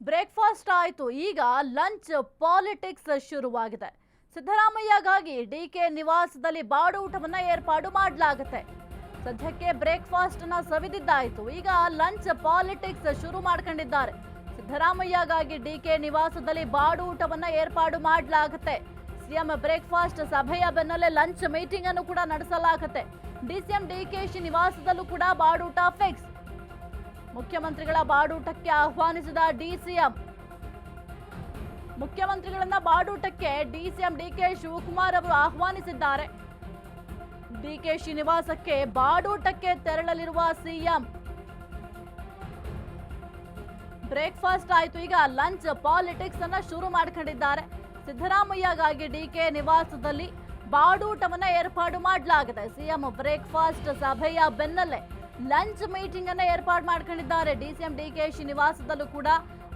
Breakfast ಆಯಿತು, ಈಗ lunch politics ಶುರುವಾಗಿದೆ. ಸಿದ್ದರಾಮಯ್ಯಗಾಗಿ ಡಿಕೆ ನಿವಾಸದಲ್ಲಿ ಬಾಡೂಟವನ್ನ ಏರ್ಪಾಡು ಮಾಡಲಾಗುತ್ತೆ. ಸದ್ಯಕ್ಕೆ ಬ್ರೇಕ್ಫಾಸ್ಟ್ ನ ಸವಿದಿದ್ದಾಯಿತು, ಈಗ ಲಂಚ್ ಪಾಲಿಟಿಕ್ಸ್ ಶುರು ಮಾಡ್ಕೊಂಡಿದ್ದಾರೆ. ಸಿದ್ದರಾಮಯ್ಯಗಾಗಿ ಡಿಕೆ ನಿವಾಸದಲ್ಲಿ ಬಾಡೂಟವನ್ನ ಏರ್ಪಾಡು ಮಾಡಲಾಗುತ್ತೆ. ಸಿಎಂ ಬ್ರೇಕ್ಫಾಸ್ಟ್ ಸಭೆಯ ಬೆನ್ನಲ್ಲೇ ಲಂಚ್ ಮೀಟಿಂಗ್ ಅನ್ನು ಕೂಡ ನಡೆಸಲಾಗುತ್ತೆ. ಡಿಸಿಎಂ ಡಿಕೆಶಿ ನಿವಾಸದಲ್ಲೂ ಕೂಡ ಬಾಡೂಟ ಫಿಕ್ಸ್. ಮುಖ್ಯಮಂತ್ರಿಗಳ ಬಾಡೂಟಕ್ಕೆ ಆಹ್ವಾನಿಸಿದ ಡಿಸಿಎಂ. ಮುಖ್ಯಮಂತ್ರಿಗಳನ್ನ ಬಾಡೂಟಕ್ಕೆ ಡಿಸಿಎಂ ಡಿಕೆ ಶಿವಕುಮಾರ್ ಅವರು ಆಹ್ವಾನಿಸಿದ್ದಾರೆ. ಡಿಕೆಶಿ ನಿವಾಸಕ್ಕೆ ಬಾಡೂಟಕ್ಕೆ ತೆರಳಲಿರುವ ಸಿಎಂ. ಬ್ರೇಕ್ಫಾಸ್ಟ್ ಆಯ್ತು, ಈಗ ಲಂಚ್ ಪಾಲಿಟಿಕ್ಸ್ ಅನ್ನ ಶುರು ಮಾಡ್ಕೊಂಡಿದ್ದಾರೆ. ಸಿದ್ದರಾಮಯ್ಯಗಾಗಿ ಡಿಕೆ ನಿವಾಸದಲ್ಲಿ ಬಾಡೂಟವನ್ನ ಏರ್ಪಾಡು ಮಾಡಲಾಗಿದೆ. ಸಿಎಂ ಬ್ರೇಕ್ಫಾಸ್ಟ್ ಸಭೆಯ ಬೆನ್ನಲ್ಲೇ ಲಂಚ್ ಮೀಟಿಂಗ್ ಅನ್ನ ಏರ್ಪಾಡು ಮಾಡ್ಕೊಂಡಿದ್ದಾರೆ. ಡಿಸಿಎಂ ಡಿಕೆಶಿ ನಿವಾಸದಲ್ಲೂ ಕೂಡ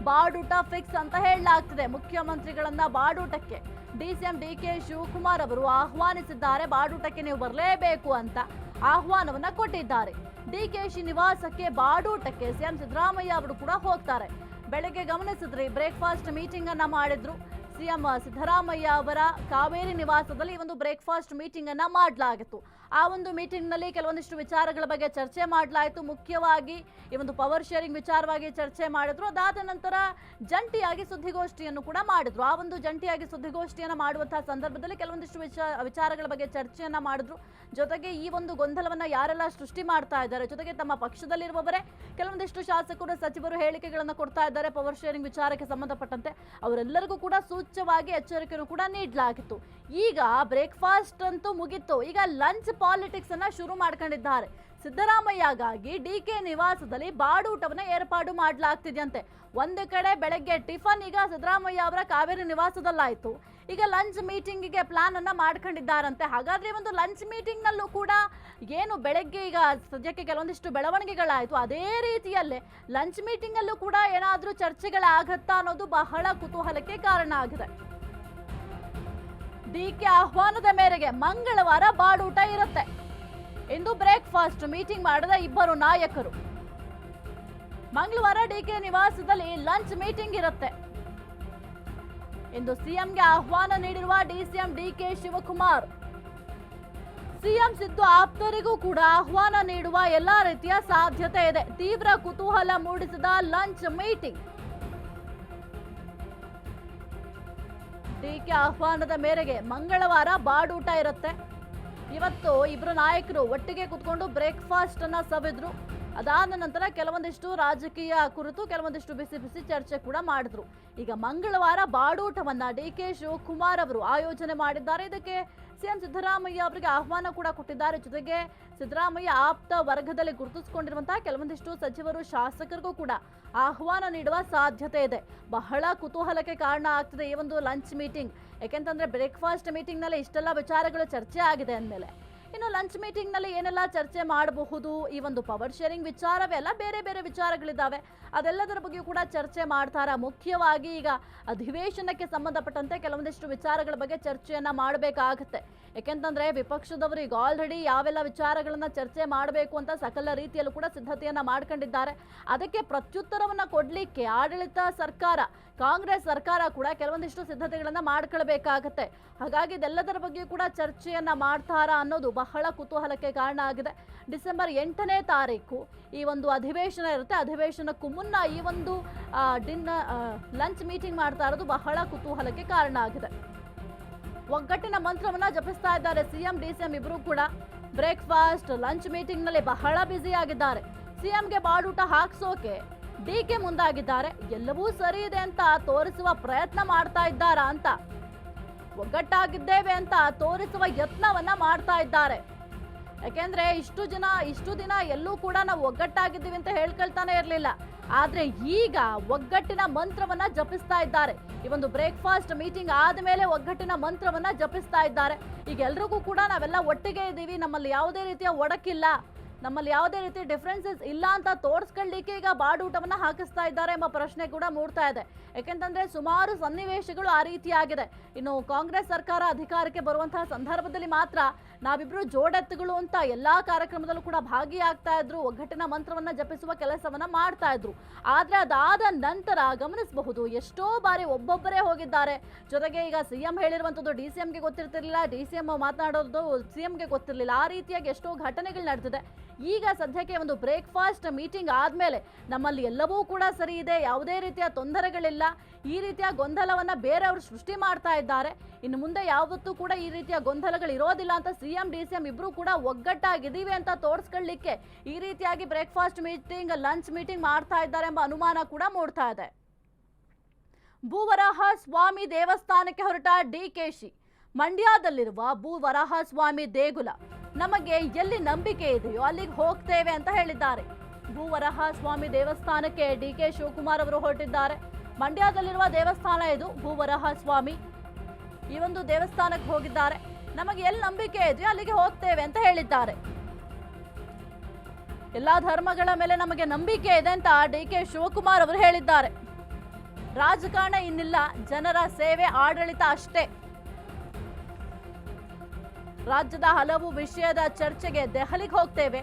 ಬಾಡೂಟ ಫಿಕ್ಸ್ ಅಂತ ಹೇಳಲಾಗ್ತಿದೆ. ಮುಖ್ಯಮಂತ್ರಿಗಳನ್ನ ಬಾಡೂಟಕ್ಕೆ ಡಿಸಿಎಂ ಡಿಕೆ ಶಿವಕುಮಾರ್ ಅವರು ಆಹ್ವಾನಿಸಿದ್ದಾರೆ. ಬಾಡೂಟಕ್ಕೆ ನೀವು ಬರಲೇಬೇಕು ಅಂತ ಆಹ್ವಾನವನ್ನ ಕೊಟ್ಟಿದ್ದಾರೆ. ಡಿಕೆಶಿ ನಿವಾಸಕ್ಕೆ ಬಾಡೂಟಕ್ಕೆ ಸಿಎಂ ಸಿದ್ದರಾಮಯ್ಯ ಅವರು ಕೂಡ ಹೋಗ್ತಾರೆ. ಬೆಳಗ್ಗೆ ಗಮನಿಸಿದ್ರಿ, ಬ್ರೇಕ್ಫಾಸ್ಟ್ ಮೀಟಿಂಗ್ ಅನ್ನ ಮಾಡಿದ್ರು. ಸಿಎಂ ಸಿದ್ದರಾಮಯ್ಯ ಅವರ ಕಾವೇರಿ ನಿವಾಸದಲ್ಲಿ ಈ ಒಂದು ಬ್ರೇಕ್ಫಾಸ್ಟ್ ಮೀಟಿಂಗ್ ಅನ್ನ ಮಾಡಲಾಗಿತ್ತು. ಆ ಒಂದು ಮೀಟಿಂಗ್ ನಲ್ಲಿ ಕೆಲವೊಂದಿಷ್ಟು ವಿಚಾರಗಳ ಬಗ್ಗೆ ಚರ್ಚೆ ಮಾಡಲಾಯಿತು. ಮುಖ್ಯವಾಗಿ ಈ ಒಂದು ಪವರ್ ಶೇರಿಂಗ್ ವಿಚಾರವಾಗಿ ಚರ್ಚೆ ಮಾಡಿದ್ರು. ಅದಾದ ನಂತರ ಜಂಟಿಯಾಗಿ ಸುದ್ದಿಗೋಷ್ಠಿಯನ್ನು ಕೂಡ ಮಾಡಿದ್ರು. ಆ ಒಂದು ಜಂಟಿಯಾಗಿ ಸುದ್ದಿಗೋಷ್ಠಿಯನ್ನು ಮಾಡುವಂತಹ ಸಂದರ್ಭದಲ್ಲಿ ಕೆಲವೊಂದಿಷ್ಟು ವಿಚಾರಗಳ ಬಗ್ಗೆ ಚರ್ಚೆಯನ್ನ ಮಾಡಿದ್ರು. ಜೊತೆಗೆ ಈ ಒಂದು ಗೊಂದಲವನ್ನ ಯಾರೆಲ್ಲ ಸೃಷ್ಟಿ ಮಾಡ್ತಾ ಇದ್ದಾರೆ, ಜೊತೆಗೆ ತಮ್ಮ ಪಕ್ಷದಲ್ಲಿರುವವರೇ ಕೆಲವೊಂದಿಷ್ಟು ಶಾಸಕರು ಸಚಿವರು ಹೇಳಿಕೆಗಳನ್ನು ಕೊಡ್ತಾ ಇದ್ದಾರೆ ಪವರ್ ಶೇರಿಂಗ್ ವಿಚಾರಕ್ಕೆ ಸಂಬಂಧಪಟ್ಟಂತೆ, ಅವರೆಲ್ಲರಿಗೂ ಕೂಡ ಸೂಚ್ಯವಾಗಿ ಎಚ್ಚರಿಕೆಯನ್ನು ಕೂಡ ನೀಡಲಾಗಿತ್ತು. ಈಗ ಬ್ರೇಕ್ಫಾಸ್ಟ್ ಅಂತೂ ಮುಗಿತ್ತು, ಈಗ ಲಂಚ್ ಪಾಲಿಟಿಕ್ಸ್ ಅನ್ನ ಶುರು ಮಾಡ್ಕೊಂಡಿದ್ದಾರೆ. ಸಿದ್ದರಾಮಯ್ಯಗಾಗಿ ಡಿಕೆ ನಿವಾಸದಲ್ಲಿ ಬಾಡೂಟವನ್ನ ಏರ್ಪಾಡು ಮಾಡಲಾಗ್ತಿದೆಯಂತೆ. ಒಂದು ಕಡೆ ಬೆಳಗ್ಗೆ ಟಿಫನ್ ಈಗ ಸಿದ್ದರಾಮಯ್ಯ ಅವರ ಕಾವೇರಿ ನಿವಾಸದಲ್ಲಾಯ್ತು, ಈಗ ಲಂಚ್ ಮೀಟಿಂಗಿಗೆ ಪ್ಲಾನ್ ಅನ್ನ ಮಾಡ್ಕೊಂಡಿದ್ದಾರಂತೆ. ಹಾಗಾದ್ರೆ ಒಂದು ಲಂಚ್ ಮೀಟಿಂಗ್ ನಲ್ಲೂ ಕೂಡ ಏನು ಬೆಳಗ್ಗೆ ಈಗ ಸದ್ಯಕ್ಕೆ ಕೆಲವೊಂದಿಷ್ಟು ಬೆಳವಣಿಗೆಗಳಾಯ್ತು, ಅದೇ ರೀತಿಯಲ್ಲೇ ಲಂಚ್ ಮೀಟಿಂಗ್ ಅಲ್ಲೂ ಕೂಡ ಏನಾದ್ರೂ ಚರ್ಚೆಗಳಾಗತ್ತಾ ಅನ್ನೋದು ಬಹಳ ಕುತೂಹಲಕ್ಕೆ ಕಾರಣ ಆಗಿದೆ. ಡಿಕೆ ಆಹ್ವಾನದ ಮೇರೆಗೆ ಮಂಗಳವಾರ ಬಾಡೂಟ ಇರುತ್ತೆ. ಇಂದು ಬ್ರೇಕ್ಫಾಸ್ಟ್ ಮೀಟಿಂಗ್ ಮಾಡಿದ ಇಬ್ಬರು ನಾಯಕರು. ಮಂಗಳವಾರ ಡಿಕೆ ನಿವಾಸದಲ್ಲಿ ಲಂಚ್ ಮೀಟಿಂಗ್ ಇರುತ್ತೆ. ಇಂದು ಸಿಎಂಗೆ ಆಹ್ವಾನ ನೀಡಿರುವ DCM DK Shivakumar. CM Siddu ಆಪ್ತರಿಗೂ ಕೂಡ ಆಹ್ವಾನ ನೀಡುವ ಎಲ್ಲಾ ರೀತಿಯ ಸಾಧ್ಯತೆ ಇದೆ. ತೀವ್ರ ಕುತೂಹಲ ಮೂಡಿಸಿದ ಲಂಚ್ ಮೀಟಿಂಗ್. ಡಿಕೆ ಆಹ್ವಾನದ ಮೇರೆಗೆ ಮಂಗಳವಾರ ಬಾಡೂಟ ಇರುತ್ತೆ. ಇವತ್ತು ಇಬ್ಬರು ನಾಯಕರು ಒಟ್ಟಿಗೆ ಕುತ್ಕೊಂಡು ಬ್ರೇಕ್ಫಾಸ್ಟ್ ಅನ್ನ ಸವಿದ್ರು. ಅದಾದ ನಂತರ ಕೆಲವೊಂದಿಷ್ಟು ರಾಜಕೀಯ ಕುರಿತು ಕೆಲವೊಂದಿಷ್ಟು ಬಿಸಿ ಬಿಸಿ ಚರ್ಚೆ ಕೂಡ ಮಾಡಿದ್ರು. ಈಗ ಮಂಗಳವಾರ ಬಾಡೂಟವನ್ನ ಡಿಕೆ ಶಿವಕುಮಾರ್ ಅವರು ಆಯೋಜನೆ ಮಾಡಿದ್ದಾರೆ. ಇದಕ್ಕೆ ಸಿಎಂ ಸಿದ್ದರಾಮಯ್ಯ ಅವರಿಗೆ ಆಹ್ವಾನ ಕೂಡ ಕೊಟ್ಟಿದ್ದಾರೆ. ಜೊತೆಗೆ ಸಿದ್ದರಾಮಯ್ಯ ಆಪ್ತ ವರ್ಗದಲ್ಲಿ ಗುರುತಿಸಿಕೊಂಡಿರುವಂತಹ ಕೆಲವೊಂದಿಷ್ಟು ಸಚಿವರು ಶಾಸಕರಿಗೂ ಕೂಡ ಆಹ್ವಾನ ನೀಡುವ ಸಾಧ್ಯತೆ ಇದೆ. ಬಹಳ ಕುತೂಹಲಕ್ಕೆ ಕಾರಣ ಆಗ್ತದೆ ಈ ಒಂದು ಲಂಚ್ ಮೀಟಿಂಗ್. ಯಾಕೆಂತಂದ್ರೆ ಬ್ರೇಕ್ಫಾಸ್ಟ್ ಮೀಟಿಂಗ್ ನಲ್ಲಿ ಇಷ್ಟೆಲ್ಲ ವಿಚಾರಗಳು ಚರ್ಚೆ ಆಗಿದೆ ಅಂದಮೇಲೆ ಇನ್ನು ಲಂಚ್ ಮೀಟಿಂಗ್ ನಲ್ಲಿ ಏನೆಲ್ಲ ಚರ್ಚೆ ಮಾಡಬಹುದು, ಈ ಒಂದು ಪವರ್ ಶೇರಿಂಗ್ ವಿಚಾರವೇ ಅಲ್ಲ, ಬೇರೆ ಬೇರೆ ವಿಚಾರಗಳಿದ್ದಾವೆ, ಅದೆಲ್ಲದರ ಬಗ್ಗೆ ಕೂಡ ಚರ್ಚೆ ಮಾಡ್ತಾರ. ಮುಖ್ಯವಾಗಿ ಈಗ ಅಧಿವೇಶನಕ್ಕೆ ಸಂಬಂಧಪಟ್ಟಂತೆ ಕೆಲವೊಂದಿಷ್ಟು ವಿಚಾರಗಳ ಬಗ್ಗೆ ಚರ್ಚೆಯನ್ನ ಮಾಡಬೇಕಾಗತ್ತೆ. ಯಾಕೆಂತಂದ್ರೆ ವಿಪಕ್ಷದವರು ಈಗ ಆಲ್ರೆಡಿ ಯಾವೆಲ್ಲ ವಿಚಾರಗಳನ್ನ ಚರ್ಚೆ ಮಾಡಬೇಕು ಅಂತ ಸಕಲ ರೀತಿಯಲ್ಲೂ ಕೂಡ ಸಿದ್ಧತೆಯನ್ನ ಮಾಡ್ಕೊಂಡಿದ್ದಾರೆ. ಅದಕ್ಕೆ ಪ್ರತ್ಯುತ್ತರವನ್ನ ಕೊಡ್ಲಿಕ್ಕೆ ಆಡಳಿತ ಸರ್ಕಾರ, ಕಾಂಗ್ರೆಸ್ ಸರ್ಕಾರ ಕೂಡ ಕೆಲವೊಂದಿಷ್ಟು ಸಿದ್ಧತೆಗಳನ್ನ ಮಾಡ್ಕೊಳ್ಬೇಕಾಗತ್ತೆ. ಹಾಗಾಗಿ ಇದೆಲ್ಲದರ ಬಗ್ಗೆ ಕೂಡ ಚರ್ಚೆಯನ್ನ ಮಾಡ್ತಾರಾ ಅನ್ನೋದು ಬಹಳ ಕುತೂಹಲಕ್ಕೆ ಕಾರಣ ಆಗಿದೆ. ಡಿಸೆಂಬರ್ 8ನೇ ತಾರೀಕು ಈ ಒಂದು ಅಧಿವೇಶನ ಇರುತ್ತೆ. ಅಧಿವೇಶನಕ್ಕೂ ಮುನ್ನ ಈ ಒಂದು ಲಂಚ್ ಮೀಟಿಂಗ್ ಮಾಡ್ತಾ ಇರೋದು ಬಹಳ ಕುತೂಹಲಕ್ಕೆ ಕಾರಣ ಆಗಿದೆ. ಒಗ್ಗಟ್ಟಿನ ಮಂತ್ರವನ್ನ ಜಪಿಸ್ತಾ ಇದ್ದಾರೆ ಸಿಎಂ ಡಿಸಿಎಂ ಇಬ್ರು ಕೂಡ. ಬ್ರೇಕ್ಫಾಸ್ಟ್ ಲಂಚ್ ಮೀಟಿಂಗ್ ನಲ್ಲಿ ಬಹಳ ಬ್ಯುಸಿ ಆಗಿದ್ದಾರೆ. ಸಿಎಂಗೆ ಬಾಡೂಟ ಹಾಕ್ಸೋಕೆ ಡಿಕೆ ಮುಂದಾಗಿದ್ದಾರೆ. ಎಲ್ಲವೂ ಸರಿ ಇದೆ ಅಂತ ತೋರಿಸುವ ಪ್ರಯತ್ನ ಮಾಡ್ತಾ ಇದ್ದಾರಾ ಅಂತ, ಒಗ್ಗಟ್ಟಾಗಿದ್ದೇವೆ ಅಂತ ತೋರಿಸುವ ಯತ್ನವನ್ನ ಮಾಡ್ತಾ ಇದ್ದಾರೆ. ಯಾಕೆಂದ್ರೆ ಇಷ್ಟು ದಿನ ಎಲ್ಲೂ ಕೂಡ ನಾವು ಒಗ್ಗಟ್ಟಾಗಿದ್ದೀವಿ ಅಂತ ಹೇಳ್ಕೊಳ್ತಾನೆ ಇರಲಿಲ್ಲ. ಆದ್ರೆ ಈಗ ಒಗ್ಗಟ್ಟಿನ ಮಂತ್ರವನ್ನ ಜಪಿಸ್ತಾ ಇದ್ದಾರೆ. ಈ ಒಂದು ಬ್ರೇಕ್ಫಾಸ್ಟ್ ಮೀಟಿಂಗ್ ಆದ್ಮೇಲೆ ಒಗ್ಗಟ್ಟಿನ ಮಂತ್ರವನ್ನ ಜಪಿಸ್ತಾ ಇದ್ದಾರೆ. ಈಗ ಎಲ್ರಿಗೂ ಕೂಡ ನಾವೆಲ್ಲ ಒಟ್ಟಿಗೆ ಇದ್ದೀವಿ, ನಮ್ಮಲ್ಲಿ ಯಾವುದೇ ರೀತಿಯ ಒಡಕಿಲ್ಲ, ನಮ್ಮಲ್ಲಿ ಯಾವುದೇ ರೀತಿ ಡಿಫ್ರೆನ್ಸಸ್ ಇಲ್ಲ ಅಂತ ತೋರಿಸ್ಕೊಳ್ಳಿಕ್ಕೆ ಈಗ ಬಾಡೂಟವನ್ನ ಹಾಕಿಸ್ತಾ ಇದ್ದಾರೆ ಎಂಬ ಪ್ರಶ್ನೆ ಕೂಡ ಮೂಡ್ತಾ ಇದೆ. ಯಾಕೆಂತಂದ್ರೆ ಸುಮಾರು ಸನ್ನಿವೇಶಗಳು ಆ ರೀತಿಯಾಗಿದೆ. ಇನ್ನು ಕಾಂಗ್ರೆಸ್ ಸರ್ಕಾರ ಅಧಿಕಾರಕ್ಕೆ ಬರುವಂತಹ ಸಂದರ್ಭದಲ್ಲಿ ಮಾತ್ರ ನಾವಿಬ್ರು ಜೋಡೆತ್ತುಗಳು ಅಂತ ಎಲ್ಲಾ ಕಾರ್ಯಕ್ರಮದಲ್ಲೂ ಕೂಡ ಭಾಗಿಯಾಗ್ತಾ ಇದ್ರು, ಒಗ್ಗಟ್ಟಿನ ಮಂತ್ರವನ್ನ ಜಪಿಸುವ ಕೆಲಸವನ್ನ ಮಾಡ್ತಾ ಇದ್ರು. ಆದ್ರೆ ಅದಾದ ನಂತರ ಗಮನಿಸಬಹುದು ಎಷ್ಟೋ ಬಾರಿ ಒಬ್ಬೊಬ್ಬರೇ ಹೋಗಿದ್ದಾರೆ. ಜೊತೆಗೆ ಈಗ ಸಿಎಂ ಹೇಳಿರುವಂತದ್ದು ಡಿಸಿಎಂಗೆ ಗೊತ್ತಿರ್ತಿರ್ಲಿಲ್ಲ, ಡಿಸಿಎಂ ಮಾತನಾಡೋದು ಸಿಎಂಗೆ ಗೊತ್ತಿರಲಿಲ್ಲ. ಆ ರೀತಿಯಾಗಿ ಎಷ್ಟೋ ಘಟನೆಗಳು ನಡೆದಿದೆ. ಈಗ ಸದ್ಯಕ್ಕೆ ಒಂದು ಬ್ರೇಕ್ಫಾಸ್ಟ್ ಮೀಟಿಂಗ್ ಆದ್ಮೇಲೆ ನಮ್ಮಲ್ಲಿ ಎಲ್ಲವೂ ಕೂಡ ಸರಿ ಇದೆ, ಯಾವುದೇ ರೀತಿಯ ತೊಂದರೆಗಳಿಲ್ಲ, ಈ ರೀತಿಯ ಗೊಂದಲವನ್ನ ಬೇರೆಯವರು ಸೃಷ್ಟಿ ಮಾಡ್ತಾ ಇದ್ದಾರೆ, ಇನ್ನು ಮುಂದೆ ಯಾವತ್ತೂ ಕೂಡ ಈ ರೀತಿಯ ಗೊಂದಲಗಳು ಇರೋದಿಲ್ಲ ಅಂತ ಸಿಎಂ ಡಿಸಿಎಂ ಇಬ್ರು ಕೂಡ ಒಗ್ಗಟ್ಟಾಗಿದ್ದೀವಿ ಅಂತ ತೋರಿಸ್ಕೊಳ್ಳಿಕ್ಕೆ ಈ ರೀತಿಯಾಗಿ ಬ್ರೇಕ್ಫಾಸ್ಟ್ ಮೀಟಿಂಗ್, ಲಂಚ್ ಮೀಟಿಂಗ್ ಮಾಡ್ತಾ ಇದ್ದಾರೆ ಎಂಬ ಅನುಮಾನ ಕೂಡ ಮೂಡ್ತಾ ಇದೆ. ಭೂವರಾಹ ಸ್ವಾಮಿ ದೇವಸ್ಥಾನಕ್ಕೆ ಹೊರಟ ಡಿಕೆಶಿ. ಮಂಡ್ಯದಲ್ಲಿರುವ ಭೂವರಾಹ ಸ್ವಾಮಿ ದೇಗುಲ ನಮಗೆ ಎಲ್ಲಿ ನಂಬಿಕೆ ಇದೆಯೋ ಅಲ್ಲಿಗೆ ಹೋಗ್ತೇವೆ ಅಂತ ಹೇಳಿದ್ದಾರೆ. ಭೂವರಾಹ ಸ್ವಾಮಿ ದೇವಸ್ಥಾನಕ್ಕೆ ಡಿಕೆ ಶಿವಕುಮಾರ್ ಅವರು ಹೊರಟಿದ್ದಾರೆ. ಮಂಡ್ಯದಲ್ಲಿರುವ ದೇವಸ್ಥಾನ ಇದು ಭೂವರಾಹ ಸ್ವಾಮಿ. ಈ ಒಂದು ದೇವಸ್ಥಾನಕ್ಕೆ ಹೋಗಿದ್ದಾರೆ. ನಮಗೆ ಎಲ್ಲಿ ನಂಬಿಕೆ ಇದೆಯೋ ಅಲ್ಲಿಗೆ ಹೋಗ್ತೇವೆ ಅಂತ ಹೇಳಿದ್ದಾರೆ. ಎಲ್ಲಾ ಧರ್ಮಗಳ ಮೇಲೆ ನಮಗೆ ನಂಬಿಕೆ ಇದೆ ಅಂತ ಡಿಕೆ ಶಿವಕುಮಾರ್ ಅವರು ಹೇಳಿದ್ದಾರೆ. ರಾಜಕಾರಣ ಇನ್ನಿಲ್ಲ, ಜನರ ಸೇವೆ, ಆಡಳಿತ ಅಷ್ಟೇ. ರಾಜ್ಯದ ಹಲವು ವಿಷಯದ ಚರ್ಚೆಗೆ ದೆಹಲಿಗೆ ಹೋಗ್ತೇವೆ.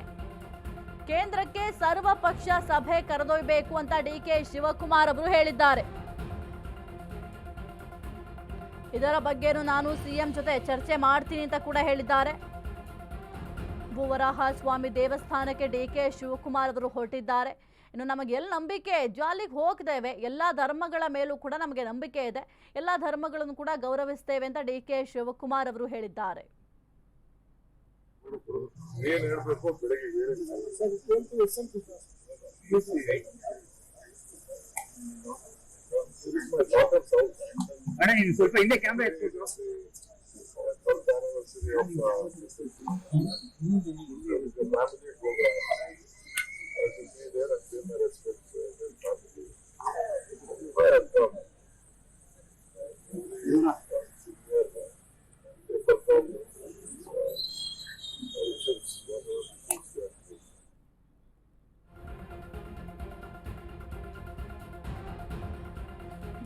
ಕೇಂದ್ರಕ್ಕೆ ಸರ್ವಪಕ್ಷ ಸಭೆ ಕರೆದೊಯ್ಯಬೇಕು ಅಂತ ಡಿಕೆ ಶಿವಕುಮಾರ್ ಅವರು ಹೇಳಿದ್ದಾರೆ. ಇದರ ಬಗ್ಗೆನೂ ನಾನು ಸಿಎಂ ಜೊತೆ ಚರ್ಚೆ ಮಾಡ್ತೀನಿ ಅಂತ ಕೂಡ ಹೇಳಿದ್ದಾರೆ. ಭೂವರಾಹ ಸ್ವಾಮಿ ದೇವಸ್ಥಾನಕ್ಕೆ ಡಿಕೆ ಶಿವಕುಮಾರ್ ಅವರು ಹೊರಟಿದ್ದಾರೆ. ಇನ್ನು ನಮಗೆ ಎಲ್ಲಿ ನಂಬಿಕೆ ಜಾಲಿಗೆ ಹೋಗ್ತೇವೆ, ಎಲ್ಲ ಧರ್ಮಗಳ ಮೇಲೂ ಕೂಡ ನಮಗೆ ನಂಬಿಕೆ ಇದೆ, ಎಲ್ಲ ಧರ್ಮಗಳನ್ನು ಕೂಡ ಗೌರವಿಸ್ತೇವೆ ಅಂತ ಡಿಕೆ ಶಿವಕುಮಾರ್ ಅವರು ಹೇಳಿದ್ದಾರೆ. ಏನ್ ಹೇಳ್ಬೇಕು ಬೆಳಗ್ಗೆ ಅಣ್ಣ ನೀನು ಸ್ವಲ್ಪ ಹಿಂದೆ ಕ್ಯಾಮ್ರಾ ಎತ್ಬೇಕು.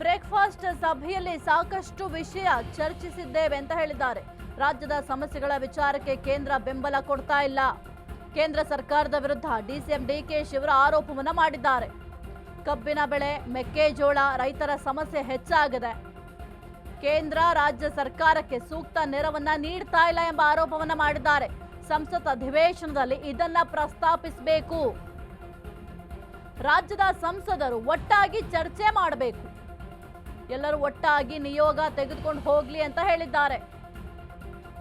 ಬ್ರೇಕ್ಫಾಸ್ಟ್ ಸಭೆಯಲ್ಲಿ ಸಾಕಷ್ಟು ವಿಷಯ ಚರ್ಚಿಸಿದ್ದೇವೆ ಅಂತ ಹೇಳಿದ್ದಾರೆ. ರಾಜ್ಯದ ಸಮಸ್ಯೆಗಳ ವಿಚಾರಕ್ಕೆ ಕೇಂದ್ರ ಬೆಂಬಲ ಕೊಡ್ತಾ ಇಲ್ಲ. ಕೇಂದ್ರ ಸರ್ಕಾರದ ವಿರುದ್ಧ ಡಿಸಿಎಂ ಡಿಕೆ ಶಿವರ ಆರೋಪವನ್ನ ಮಾಡಿದ್ದಾರೆ. ಕಬ್ಬಿನ ಬೆಳೆ, ಮೆಕ್ಕೆಜೋಳ, ರೈತರ ಸಮಸ್ಯೆ ಹೆಚ್ಚಾಗಿದೆ. ಕೇಂದ್ರ ರಾಜ್ಯ ಸರ್ಕಾರಕ್ಕೆ ಸೂಕ್ತ ನೆರವನ್ನ ನೀಡ್ತಾ ಇಲ್ಲ ಎಂಬ ಆರೋಪವನ್ನ ಮಾಡಿದ್ದಾರೆ. ಸಂಸತ್ ಅಧಿವೇಶನದಲ್ಲಿ ಇದನ್ನ ಪ್ರಸ್ತಾಪಿಸಬೇಕು. ರಾಜ್ಯದ ಸಂಸದರು ಒಟ್ಟಾಗಿ ಚರ್ಚೆ ಮಾಡಬೇಕು. ಎಲ್ಲರೂ ಒಟ್ಟಾಗಿ ನಿಯೋಗ ತೆಗೆದುಕೊಂಡು ಹೋಗ್ಲಿ ಅಂತ ಹೇಳಿದ್ದಾರೆ.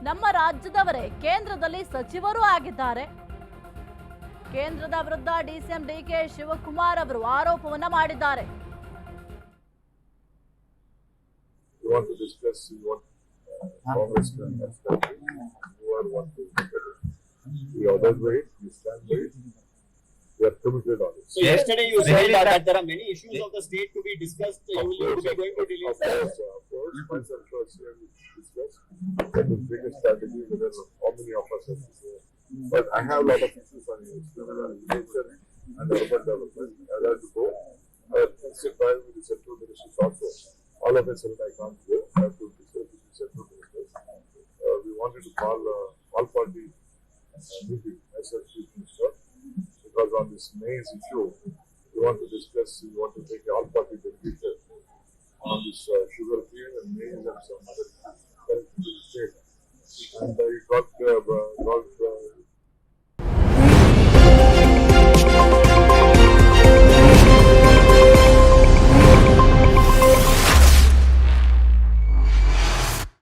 ನಮ್ಮ ರಾಜ್ಯದವರೇ ಕೇಂದ್ರದಲ್ಲಿ ಸಚಿವರು ಆಗಿದ್ದಾರೆ. ಕೇಂದ್ರದ ವಿರುದ್ಧ ಡಿಸಿಎಂ ಡಿಕೆ ಶಿವಕುಮಾರ್ ಅವರು ಆರೋಪವನ್ನ ಮಾಡಿದ್ದಾರೆ. We are committed on it. So yesterday you said that there are many issues of the state to be discussed. You will be going to delay. Of course, myself personally will discuss. That will bring a strategy whether how many of us have to say. But I have a lot of issues on agriculture and urban development. I have to go. I have to sit by with the central ministers also. All of us said I can't go. I have to discuss with the central ministers. We wanted to call all party meeting as a chief minister. Because on this maize issue, we want to take all party decisions on this sugar cane and maize and some other